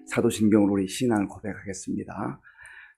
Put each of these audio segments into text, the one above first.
사도신경으로 우리 신앙을 고백하겠습니다.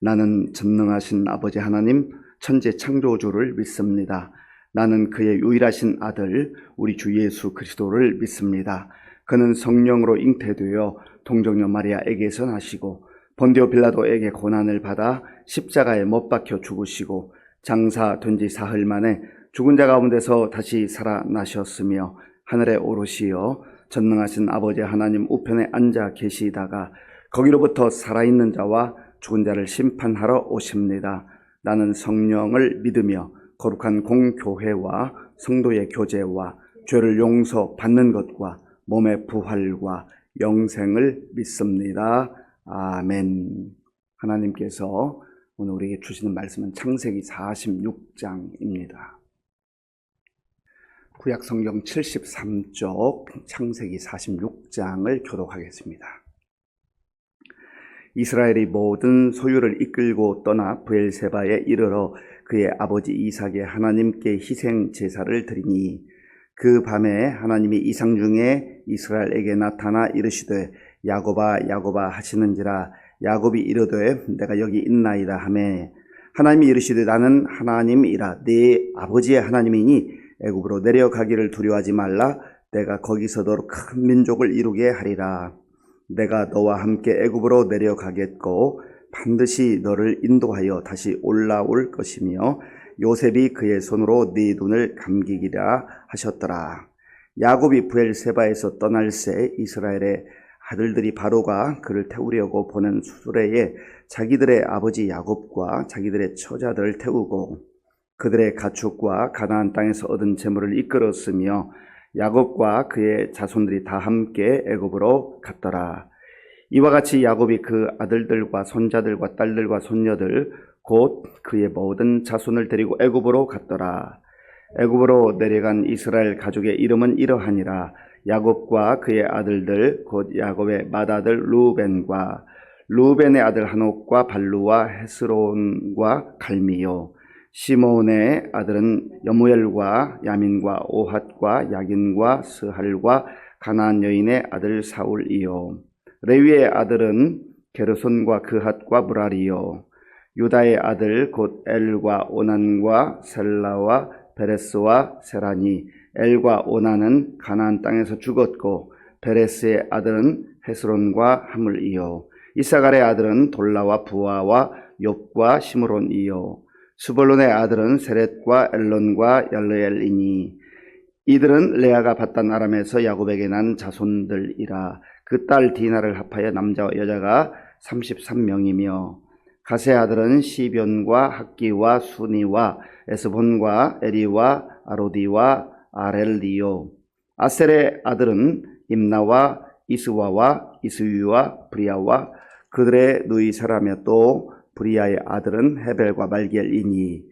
나는 전능하신 아버지 하나님 천지 창조주를 믿습니다. 나는 그의 유일하신 아들 우리 주 예수 그리스도를 믿습니다. 그는 성령으로 잉태되어 동정녀 마리아에게서 나시고 본디오 빌라도에게 고난을 받아 십자가에 못 박혀 죽으시고 장사된 지 사흘 만에 죽은 자 가운데서 다시 살아나셨으며 하늘에 오르시어 전능하신 아버지 하나님 우편에 앉아 계시다가 거기로부터 살아있는 자와 죽은 자를 심판하러 오십니다. 나는 성령을 믿으며 거룩한 공교회와 성도의 교제와 죄를 용서받는 것과 몸의 부활과 영생을 믿습니다. 아멘. 하나님께서 오늘 우리에게 주시는 말씀은 창세기 46장입니다. 구약 성경 73쪽 창세기 46장을 교독하겠습니다. 이스라엘이 모든 소유를 이끌고 떠나 브엘세바에 이르러 그의 아버지 이삭의 하나님께 희생 제사를 드리니 그 밤에 하나님이 이상 중에 이스라엘에게 나타나 이르시되 야곱아 야곱아 하시는지라 야곱이 이르되 내가 여기 있나이다 하매 하나님이 이르시되 나는 하나님이라 네 아버지의 하나님이니 애굽으로 내려가기를 두려워하지 말라 내가 거기서도 큰 민족을 이루게 하리라. 내가 너와 함께 애굽으로 내려가겠고 반드시 너를 인도하여 다시 올라올 것이며 요셉이 그의 손으로 네 눈을 감기기라 하셨더라. 야곱이 브엘세바에서 떠날새 이스라엘의 아들들이 바로가 그를 태우려고 보낸 수레에 자기들의 아버지 야곱과 자기들의 처자들을 태우고 그들의 가축과 가나안 땅에서 얻은 재물을 이끌었으며 야곱과 그의 자손들이 다 함께 애굽으로 갔더라. 이와 같이 야곱이 그 아들들과 손자들과 딸들과 손녀들 곧 그의 모든 자손을 데리고 애굽으로 갔더라. 애굽으로 내려간 이스라엘 가족의 이름은 이러하니라. 야곱과 그의 아들들 곧 야곱의 맏아들 루벤과 루벤의 아들 하녹과 발루와 헤스론과 갈미요. 시몬의 아들은 여무엘과 야민과 오핫과 야긴과 스할과 가나안 여인의 아들 사울이요. 레위의 아들은 게르손과 그핫과 무라리요. 유다의 아들 곧 엘과 오난과 셀라와 베레스와 세라니. 엘과 오난은 가나안 땅에서 죽었고 베레스의 아들은 헤스론과 하물이요. 이사갈의 아들은 돌라와 부아와 욥과 시므론이요. 스볼론의 아들은 세렛과 엘론과 yarleel이니 이들은 레아가 받단 아람에서 야곱에게 난 자손들이라. 그 딸 디나를 합하여 남자와 여자가 33명이며 가세의 아들은 시변과 학기와 수니와 에스본과 에리와 아로디와 아렐리요. 아셀의 아들은 임나와 이스와와 이스위와 브리아와 그들의 누이세라며 또 브리아의 아들은 헤벨과 말기엘이니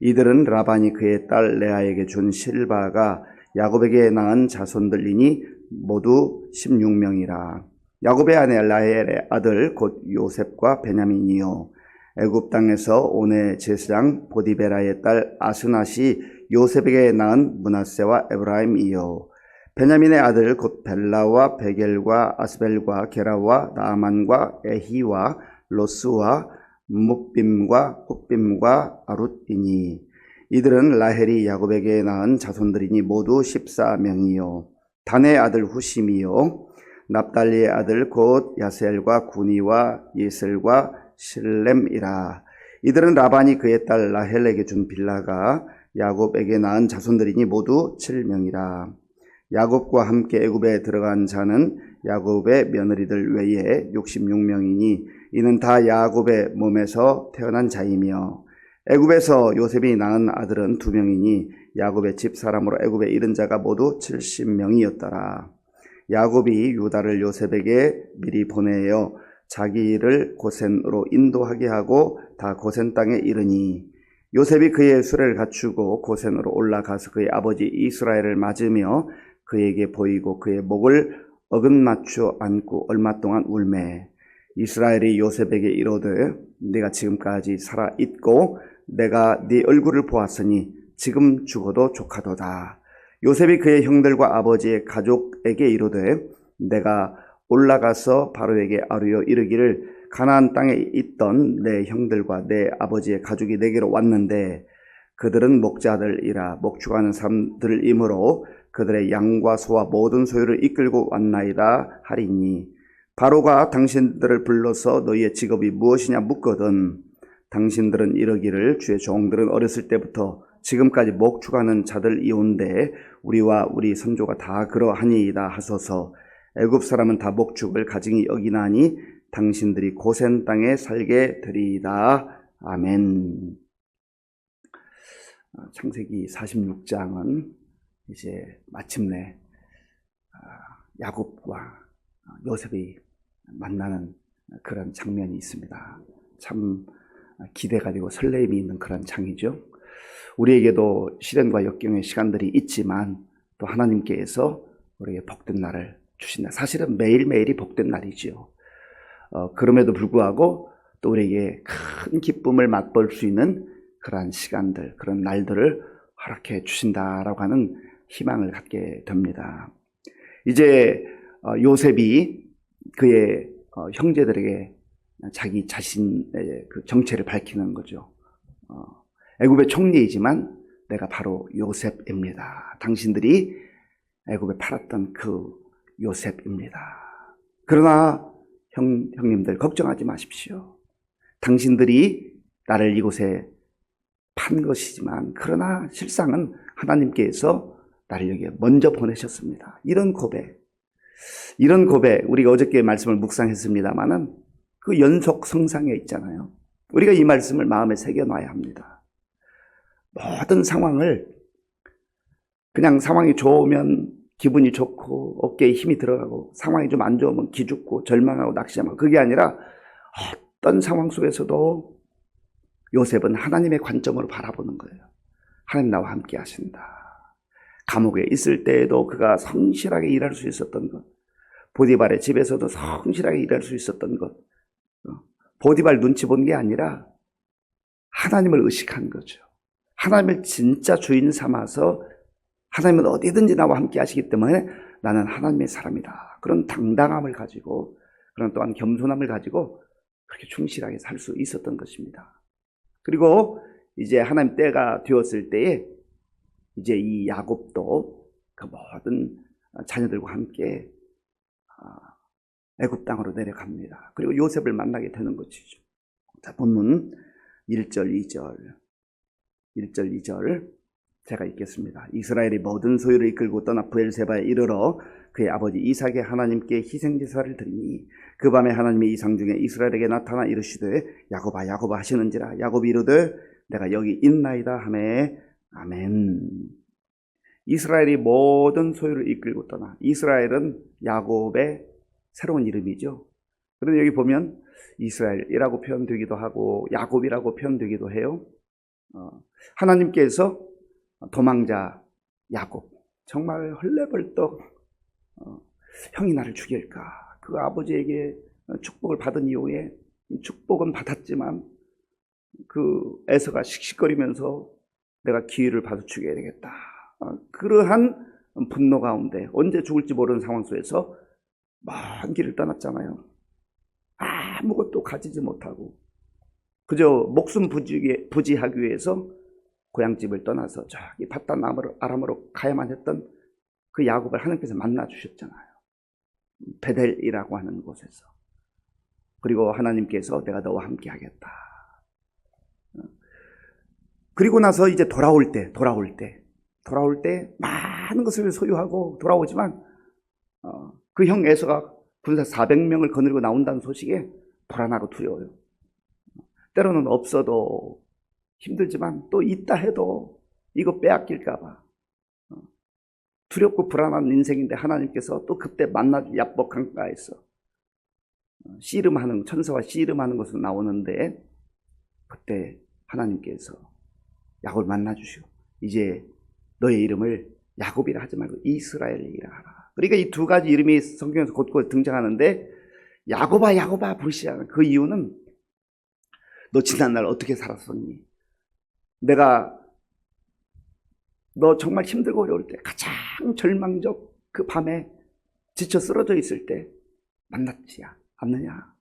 이들은 라반이 그의 딸 레아에게 준 실바가 야곱에게 낳은 자손들이니 모두 16명이라. 야곱의 아내 라헬의 아들 곧 요셉과 베냐민이요. 애굽 땅에서 온의 제사장 보디베라의 딸 아스낫이 요셉에게 낳은 므낫세와 에브라임이요. 베냐민의 아들 곧 벨라와 베겔과 아스벨과 게라와 나아만과 에히와 로스와 묵빔과 훗빔과 아룻이니 이들은 라헬이 야곱에게 낳은 자손들이니 모두 14명이요. 단의 아들 후심이요. 납달리의 아들 곧 야셀과 구니와 예셀과 실렘이라. 이들은 라반이 그의 딸 라헬에게 준 빌라가 야곱에게 낳은 자손들이니 모두 7명이라. 야곱과 함께 애굽에 들어간 자는 야곱의 며느리들 외에 66명이니 이는 다 야곱의 몸에서 태어난 자이며 애굽에서 요셉이 낳은 아들은 2명이니 야곱의 집 사람으로 애굽에 이른 자가 모두 70명이었더라. 야곱이 유다를 요셉에게 미리 보내어 자기를 고센으로 인도하게 하고 다 고센 땅에 이르니 요셉이 그의 수레를 갖추고 고센으로 올라가서 그의 아버지 이스라엘을 맞으며 그에게 보이고 그의 목을 어긋맞추어 안고 얼마 동안 울매 이스라엘이 요셉에게 이르되 네가 지금까지 살아 있고 내가 네 얼굴을 보았으니 지금 죽어도 족하도다. 요셉이 그의 형들과 아버지의 가족에게 이르되 내가 올라가서 바로에게 아뢰어 이르기를 가나안 땅에 있던 내 형들과 내 아버지의 가족이 내게로 왔는데 그들은 목자들이라 목축하는 사람들이므로 그들의 양과 소와 모든 소유를 이끌고 왔나이다 하리니 바로가 당신들을 불러서 너희의 직업이 무엇이냐 묻거든 당신들은 이러기를 주의 종들은 어렸을 때부터 지금까지 목축하는 자들이온데 우리와 우리 선조가 다 그러하니이다 하소서. 애굽 사람은 다 목축을 가증히 여기나니 당신들이 고센 땅에 살게 되리이다. 아멘. 창세기 46장은 이제 마침내 야곱과 요셉이 만나는 그런 장면이 있습니다. 참 기대가 되고 설렘이 있는 그런 장이죠. 우리에게도 시련과 역경의 시간들이 있지만 또 하나님께서 우리에게 복된 날을 주신다. 사실은 매일매일이 복된 날이죠. 그럼에도 불구하고 또 우리에게 큰 기쁨을 맛볼 수 있는 그러한 시간들, 그런 날들을 허락해 주신다라고 하는 희망을 갖게 됩니다. 이제 요셉이 그의 형제들에게 자기 자신의 그 정체를 밝히는 거죠. 애굽의 총리이지만 내가 바로 요셉입니다. 당신들이 애굽에 팔았던 그 요셉입니다. 그러나 형님들 걱정하지 마십시오. 당신들이 나를 이곳에 판 것이지만 그러나 실상은 하나님께서 나를 여기에 먼저 보내셨습니다. 이런 고백, 우리가 어저께 말씀을 묵상했습니다마는 그 연속 성상에 있잖아요. 우리가 이 말씀을 마음에 새겨놔야 합니다. 모든 상황을 그냥 상황이 좋으면 기분이 좋고 어깨에 힘이 들어가고 상황이 좀 안 좋으면 기죽고 절망하고 낙심하고 그게 아니라 어떤 상황 속에서도 요셉은 하나님의 관점으로 바라보는 거예요. 하나님 나와 함께 하신다. 감옥에 있을 때에도 그가 성실하게 일할 수 있었던 것, 보디발의 집에서도 성실하게 일할 수 있었던 것, 보디발 눈치 본 게 아니라 하나님을 의식한 거죠. 하나님을 진짜 주인 삼아서 하나님은 어디든지 나와 함께 하시기 때문에 나는 하나님의 사람이다. 그런 당당함을 가지고 그런 또한 겸손함을 가지고 그렇게 충실하게 살 수 있었던 것입니다. 그리고 이제 하나님 때가 되었을 때에 이제 이 야곱도 그 모든 자녀들과 함께 애굽 땅으로 내려갑니다. 그리고 요셉을 만나게 되는 것이죠. 자, 본문 1절, 2절 제가 읽겠습니다. 이스라엘이 모든 소유를 이끌고 떠나 브엘세바에 이르러 그의 아버지 이삭의 하나님께 희생제사를 드리니 그 밤에 하나님이 이상 중에 이스라엘에게 나타나 이르시되 야곱아 야곱아 하시는지라. 야곱이 이르되 내가 여기 있나이다 하매 아멘. 이스라엘이 모든 소유를 이끌고 떠나. 이스라엘은 야곱의 새로운 이름이죠. 그런데 여기 보면 이스라엘이라고 표현되기도 하고 야곱이라고 표현되기도 해요. 하나님께서 도망자 야곱, 정말 헐레벌떡 형이 나를 죽일까. 그 아버지에게 축복을 받은 이후에 축복은 받았지만 그 에서가 씩씩거리면서 내가 기회를 받아 죽여야 되겠다. 그러한 분노 가운데 언제 죽을지 모르는 상황 속에서 먼 길을 떠났잖아요. 아무것도 가지지 못하고 그저 목숨 부지하기 위해서 고향집을 떠나서 저기 바단 아람으로 가야만 했던 그 야곱을 하나님께서 만나 주셨잖아요. 베델이라고 하는 곳에서. 그리고 하나님께서 내가 너와 함께 하겠다. 그리고 나서 이제 돌아올 때 많은 것을 소유하고 돌아오지만 그 형 에서가 군사 400명을 거느리고 나온다는 소식에 불안하고 두려워요. 때로는 없어도 힘들지만 또 있다 해도 이거 빼앗길까봐 두렵고 불안한 인생인데 하나님께서 또 그때 만나주 야복 강가에서 씨름하는 천사와 씨름하는 것으로 나오는데 그때 하나님께서 야곱을 만나주시고 이제 너의 이름을 야곱이라 하지 말고 이스라엘이라 하라. 그러니까 이 두 가지 이름이 성경에서 곳곳 등장하는데 야곱아 야곱아 부르시잖아요. 그 이유는 너 지난날 어떻게 살았었니? 내가 너 정말 힘들고 어려울 때 가장 절망적 그 밤에 지쳐 쓰러져 있을 때 만났지 않느냐?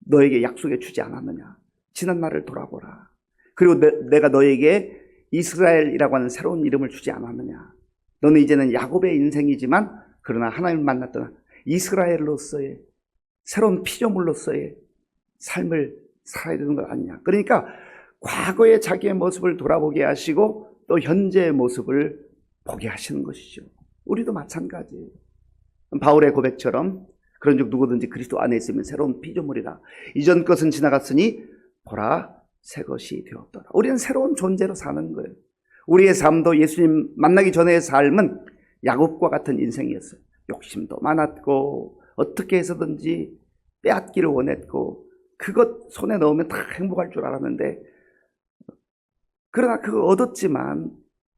너에게 약속해 주지 않았느냐? 지난 날을 돌아보라. 그리고 내가 너에게 이스라엘이라고 하는 새로운 이름을 주지 않았느냐? 너는 이제는 야곱의 인생이지만 그러나 하나님을 만났던 이스라엘로서의 새로운 피조물로서의 삶을 살아야 되는 것 아니냐? 그러니까 과거의 자기의 모습을 돌아보게 하시고 또 현재의 모습을 보게 하시는 것이죠. 우리도 마찬가지예요. 바울의 고백처럼 그런즉 누구든지 그리스도 안에 있으면 새로운 피조물이라. 이전 것은 지나갔으니 보라 새 것이 되었더라. 우리는 새로운 존재로 사는 거예요. 우리의 삶도 예수님 만나기 전의 삶은 야곱과 같은 인생이었어요. 욕심도 많았고 어떻게 해서든지 빼앗기를 원했고 그것 손에 넣으면 다 행복할 줄 알았는데 그러나 그거 얻었지만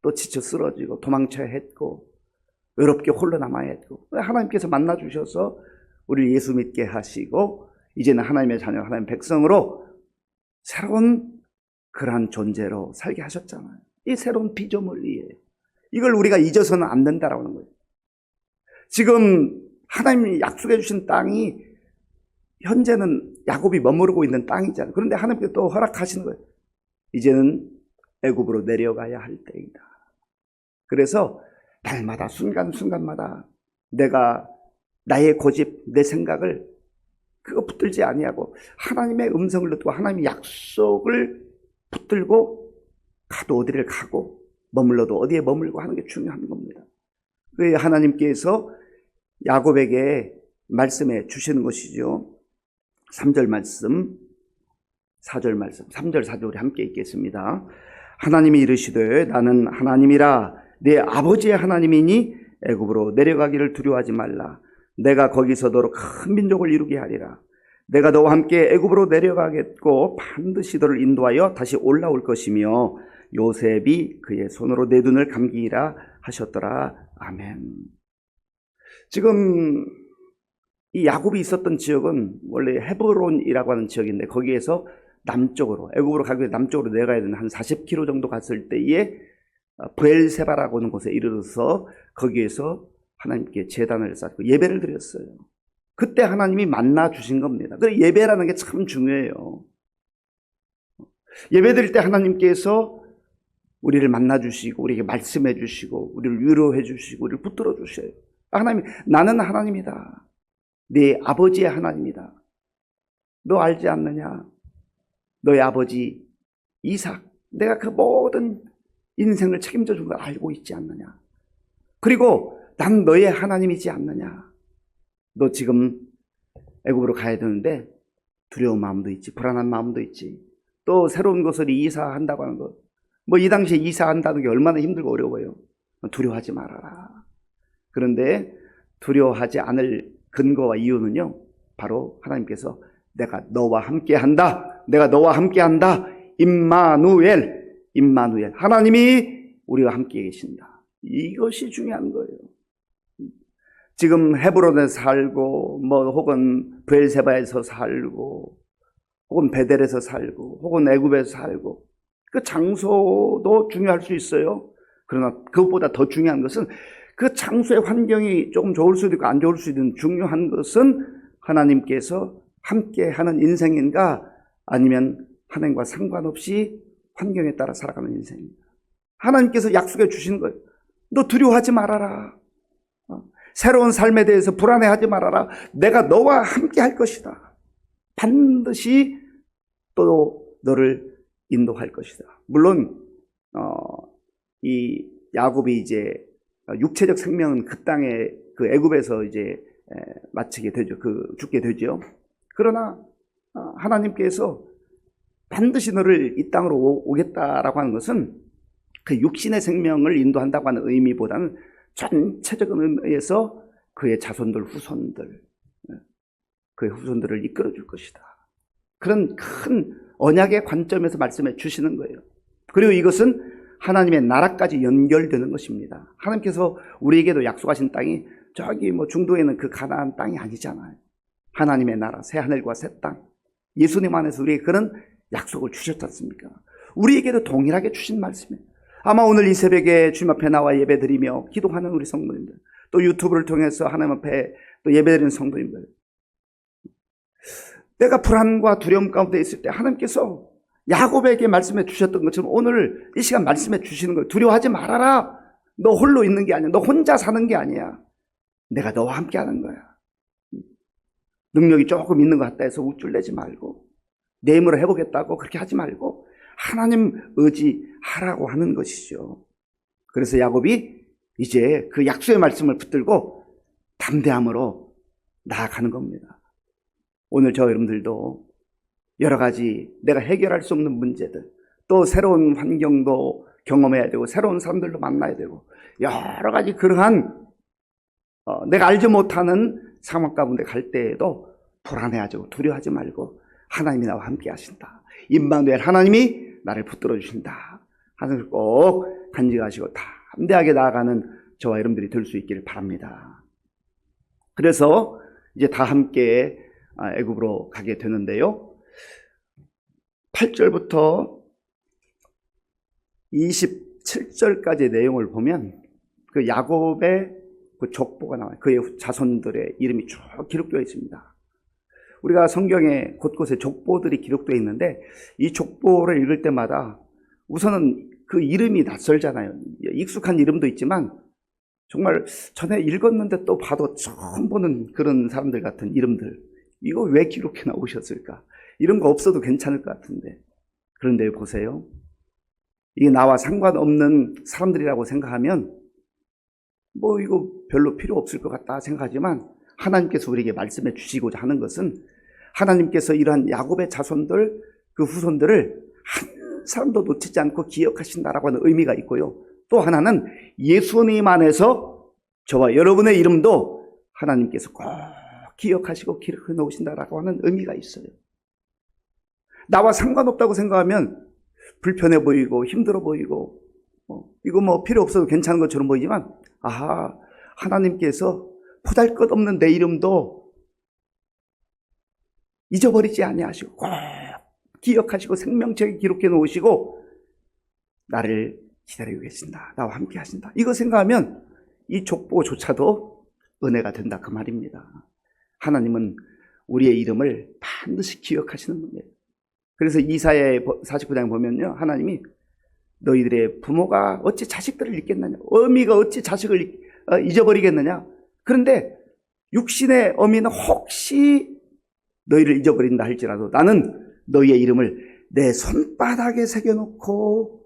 또 지쳐 쓰러지고 도망쳐야 했고 외롭게 홀로 남아야 했고 하나님께서 만나 주셔서 우리를 예수 믿게 하시고 이제는 하나님의 자녀 하나님의 백성으로 새로운 그러한 존재로 살게 하셨잖아요. 이 새로운 피조물이에요. 이걸 우리가 잊어서는 안 된다라는 거예요. 지금 하나님이 약속해 주신 땅이 현재는 야곱이 머무르고 있는 땅이잖아요. 그런데 하나님께서 또 허락하시는 거예요. 이제는 애굽으로 내려가야 할 때이다. 그래서 날마다 순간순간마다 내가 나의 고집, 내 생각을 그거 붙들지 아니하고 하나님의 음성을 듣고 하나님의 약속을 붙들고 가도 어디를 가고 머물러도 어디에 머물고 하는 게 중요한 겁니다. 그래서 하나님께서 야곱에게 말씀해 주시는 것이죠. 3절 말씀, 4절 말씀, 3절 4절 우리 함께 읽겠습니다. 하나님이 이르시되 나는 하나님이라 내 아버지의 하나님이니 애굽으로 내려가기를 두려워하지 말라. 내가 거기서 너로 큰 민족을 이루게 하리라. 내가 너와 함께 애굽으로 내려가겠고 반드시 너를 인도하여 다시 올라올 것이며 요셉이 그의 손으로 내 눈을 감기라 하셨더라. 아멘. 지금 이 야곱이 있었던 지역은 원래 헤브론이라고 하는 지역인데 거기에서 남쪽으로 애굽으로 가기 위해 남쪽으로 내려가야 되는 한 40km 정도 갔을 때에 브엘세바라고 하는 곳에 이르러서 거기에서 하나님께 제단을 쌓고 예배를 드렸어요. 그때 하나님이 만나 주신 겁니다. 그래서 예배라는 게 참 중요해요. 예배 드릴 때 하나님께서 우리를 만나 주시고 우리에게 말씀해 주시고 우리를 위로해 주시고 우리를 붙들어 주셔요. 하나님, 나는 하나님이다. 네 아버지의 하나님이다. 너 알지 않느냐? 너의 아버지 이삭, 내가 그 모든 인생을 책임져 준 걸 알고 있지 않느냐? 그리고 난 너의 하나님이지 않느냐? 너 지금 애굽으로 가야 되는데 두려운 마음도 있지, 불안한 마음도 있지. 또 새로운 곳을 이사한다고 하는 것, 뭐 이 당시에 이사한다는 게 얼마나 힘들고 어려워요. 두려워하지 말아라. 그런데 두려워하지 않을 근거와 이유는요, 바로 하나님께서 내가 너와 함께 한다. 내가 너와 함께 한다. 임마누엘. 하나님이 우리와 함께 계신다. 이것이 중요한 거예요. 지금 헤브론에 살고 뭐 혹은 브엘세바에서 살고 혹은 베델에서 살고 혹은 애굽에서 살고 그 장소도 중요할 수 있어요. 그러나 그것보다 더 중요한 것은 그 장소의 환경이 조금 좋을 수도 있고 안 좋을 수도 있는 중요한 것은 하나님께서 함께하는 인생인가 아니면 하나님과 상관없이 환경에 따라 살아가는 인생입니다. 하나님께서 약속해 주신 거예요. 너 두려워하지 말아라. 새로운 삶에 대해서 불안해하지 말아라. 내가 너와 함께 할 것이다. 반드시 또 너를 인도할 것이다. 물론 이 야곱이 이제 육체적 생명은 그 땅에 그 애굽에서 이제 마치게 되죠. 죽게 되죠. 그러나 하나님께서 반드시 너를 이 땅으로 오겠다라고 하는 것은 그 육신의 생명을 인도한다고 하는 의미보다는 전체적인 의미에서 그의 자손들, 그의 후손들을 이끌어 줄 것이다. 그런 큰 언약의 관점에서 말씀해 주시는 거예요. 그리고 이것은 하나님의 나라까지 연결되는 것입니다. 하나님께서 우리에게도 약속하신 땅이 저기 뭐 중도에 있는 그 가나안 땅이 아니잖아요. 하나님의 나라, 새 하늘과 새 땅. 예수님 안에서 우리에게 그런 약속을 주셨지 않습니까? 우리에게도 동일하게 주신 말씀이에요. 아마 오늘 이 새벽에 주님 앞에 나와 예배드리며 기도하는 우리 성도님들, 또 유튜브를 통해서 하나님 앞에 또 예배드리는 성도님들, 내가 불안과 두려움 가운데 있을 때 하나님께서 야곱에게 말씀해 주셨던 것처럼 오늘 이 시간 말씀해 주시는 거예요. 두려워하지 말아라. 너 홀로 있는 게 아니야. 너 혼자 사는 게 아니야. 내가 너와 함께 하는 거야. 능력이 조금 있는 것 같다 해서 우쭐대지 말고, 내 힘으로 해보겠다고 그렇게 하지 말고 하나님 의지하라고 하는 것이죠. 그래서 야곱이 이제 그 약속의 말씀을 붙들고 담대함으로 나아가는 겁니다. 오늘 저 여러분들도 여러 가지 내가 해결할 수 없는 문제들, 또 새로운 환경도 경험해야 되고 새로운 사람들도 만나야 되고 여러 가지 그러한 내가 알지 못하는 상황 가운데 갈 때에도 불안해하지 두려워하지 말고 하나님이 나와 함께 하신다. 임마누엘 하나님이 나를 붙들어 주신다. 하나님을 꼭 간직하시고 담대하게 나아가는 저와 여러분들이 될 수 있기를 바랍니다. 그래서 이제 다 함께 애굽으로 가게 되는데요. 8절부터 27절까지의 내용을 보면 그 야곱의 그 족보가 나와요. 그의 자손들의 이름이 쭉 기록되어 있습니다. 우리가 성경에 곳곳에 족보들이 기록되어 있는데 이 족보를 읽을 때마다 우선은 그 이름이 낯설잖아요. 익숙한 이름도 있지만 정말 전에 읽었는데 또 봐도 처음 보는 그런 사람들 같은 이름들, 이거 왜 기록해 나오셨을까? 이런 거 없어도 괜찮을 것 같은데, 그런데 보세요. 이게 나와 상관없는 사람들이라고 생각하면 뭐 이거 별로 필요 없을 것 같다 생각하지만 하나님께서 우리에게 말씀해 주시고자 하는 것은 하나님께서 이러한 야곱의 자손들, 그 후손들을 한 사람도 놓치지 않고 기억하신다라고 하는 의미가 있고요. 또 하나는 예수님 안에서 저와 여러분의 이름도 하나님께서 꼭 기억하시고 기록해 놓으신다라고 하는 의미가 있어요. 나와 상관없다고 생각하면 불편해 보이고 힘들어 보이고 이거 뭐 필요 없어도 괜찮은 것처럼 보이지만 아하, 하나님께서 보잘것없는 내 이름도 잊어버리지 아니하시고 꼭 기억하시고 생명책에 기록해 놓으시고 나를 기다리고 계신다. 나와 함께 하신다. 이거 생각하면 이 족보조차도 은혜가 된다 그 말입니다. 하나님은 우리의 이름을 반드시 기억하시는 분이에요. 그래서 이사야 49장에 보면요, 하나님이 너희들의 부모가 어찌 자식들을 잊겠느냐, 어미가 어찌 자식을 잊어버리겠느냐. 그런데 육신의 어미는 혹시 너희를 잊어버린다 할지라도 나는 너희의 이름을 내 손바닥에 새겨놓고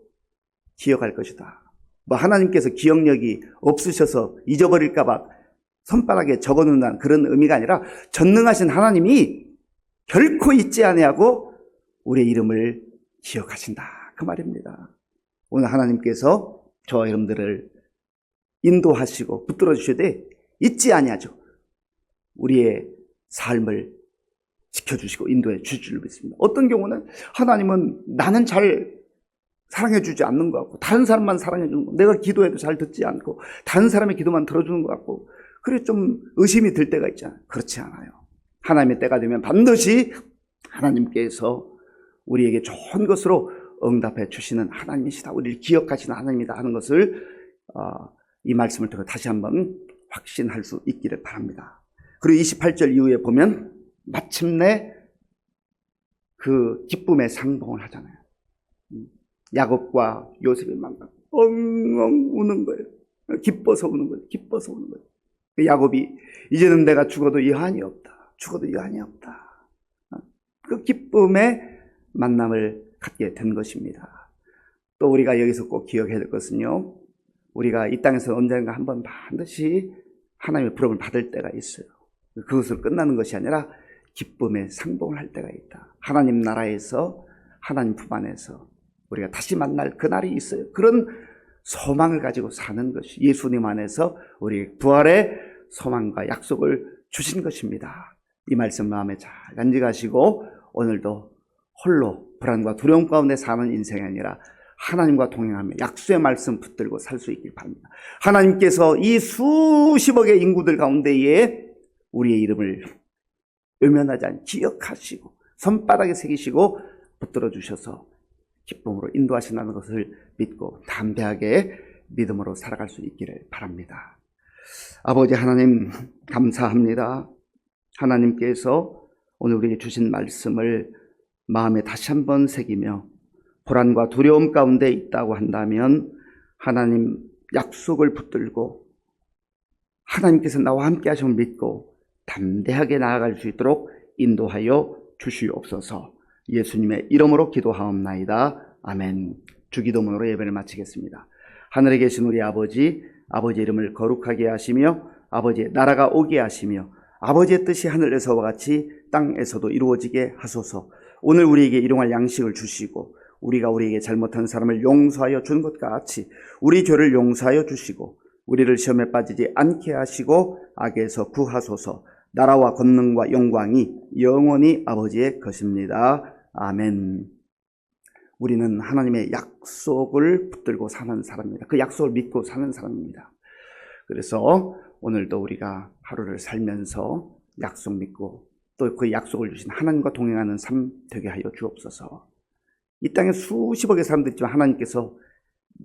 기억할 것이다. 뭐 하나님께서 기억력이 없으셔서 잊어버릴까봐 손바닥에 적어놓는다는 그런 의미가 아니라 전능하신 하나님이 결코 잊지 아니하고 우리의 이름을 기억하신다 그 말입니다. 오늘 하나님께서 저와 여러분들을 인도하시고 붙들어 주셔도 잊지 아니하죠. 우리의 삶을 지켜주시고 인도해 주실 줄 믿습니다. 어떤 경우는 하나님은 나는 잘 사랑해 주지 않는 것 같고 다른 사람만 사랑해 주는 거, 내가 기도해도 잘 듣지 않고 다른 사람의 기도만 들어주는 것 같고 그래 좀 의심이 들 때가 있잖아요. 그렇지 않아요. 하나님의 때가 되면 반드시 하나님께서 우리에게 좋은 것으로 응답해 주시는 하나님이시다. 우리를 기억하시는 하나님이다 하는 것을 이 말씀을 통해 다시 한번 확신할 수 있기를 바랍니다. 그리고 28절 이후에 보면 마침내 그 기쁨의 상봉을 하잖아요. 야곱과 요셉이 만나 엉엉 우는 거예요. 기뻐서 우는 거예요. 기뻐서 우는 거예요. 야곱이 이제는 내가 죽어도 여한이 없다. 죽어도 여한이 없다. 그 기쁨의 만남을 갖게 된 것입니다. 또 우리가 여기서 꼭 기억해야 될 것은요, 우리가 이 땅에서 언젠가 한번 반드시 하나님의 부름을 받을 때가 있어요. 그것으로 끝나는 것이 아니라 기쁨의 상봉을 할 때가 있다. 하나님 나라에서 하나님 품 안에서 우리가 다시 만날 그날이 있어요. 그런 소망을 가지고 사는 것이 예수님 안에서 우리 부활의 소망과 약속을 주신 것입니다. 이 말씀 마음에 잘 간직하시고 오늘도 홀로 불안과 두려움 가운데 사는 인생이 아니라 하나님과 동행하며 약속의 말씀 붙들고 살 수 있길 바랍니다. 하나님께서 이 수십억의 인구들 가운데에 우리의 이름을 외면하지 않고 기억하시고 손바닥에 새기시고 붙들어 주셔서 기쁨으로 인도하신다는 것을 믿고 담대하게 믿음으로 살아갈 수 있기를 바랍니다. 아버지 하나님 감사합니다. 하나님께서 오늘 우리에게 주신 말씀을 마음에 다시 한번 새기며 불안과 두려움 가운데 있다고 한다면 하나님 약속을 붙들고 하나님께서 나와 함께 하심을 믿고 담대하게 나아갈 수 있도록 인도하여 주시옵소서. 예수님의 이름으로 기도하옵나이다. 아멘. 주기도문으로 예배를 마치겠습니다. 하늘에 계신 우리 아버지, 아버지의 이름을 거룩하게 하시며 아버지의 나라가 오게 하시며 아버지의 뜻이 하늘에서와 같이 땅에서도 이루어지게 하소서. 오늘 우리에게 일용할 양식을 주시고 우리가 우리에게 잘못한 사람을 용서하여 준 것과 같이 우리 죄를 용서하여 주시고 우리를 시험에 빠지지 않게 하시고 악에서 구하소서. 나라와 권능과 영광이 영원히 아버지의 것입니다. 아멘. 우리는 하나님의 약속을 붙들고 사는 사람입니다. 그 약속을 믿고 사는 사람입니다. 그래서 오늘도 우리가 하루를 살면서 약속 믿고 또 그 약속을 주신 하나님과 동행하는 삶 되게 하여 주옵소서. 이 땅에 수십억의 사람들이 있지만 하나님께서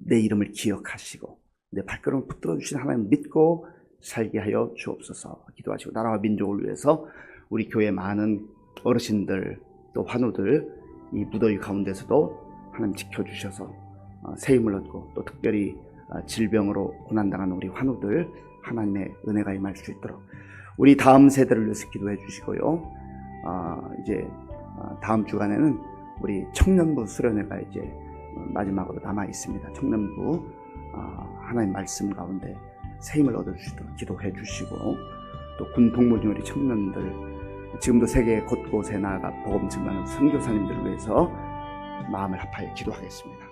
내 이름을 기억하시고 내 발걸음을 붙들어 주신 하나님 믿고 살게 하여 주옵소서. 기도하시고 나라와 민족을 위해서 우리 교회 많은 어르신들 또 환우들 이 무더위 가운데서도 하나님 지켜주셔서 새 힘을 얻고 또 특별히 질병으로 고난당하는 우리 환우들 하나님의 은혜가 임할 수 있도록 우리 다음 세대를 위해서 기도해 주시고요. 이제 다음 주간에는 우리 청년부 수련회가 이제 마지막으로 남아 있습니다. 청년부 하나님 말씀 가운데 새 힘을 얻을 수 있도록 기도해 주시고 또 군 복무 중 우리 청년들 지금도 세계 곳곳에 나아가 복음 증거하는 선교사님들을 위해서 마음을 합하여 기도하겠습니다.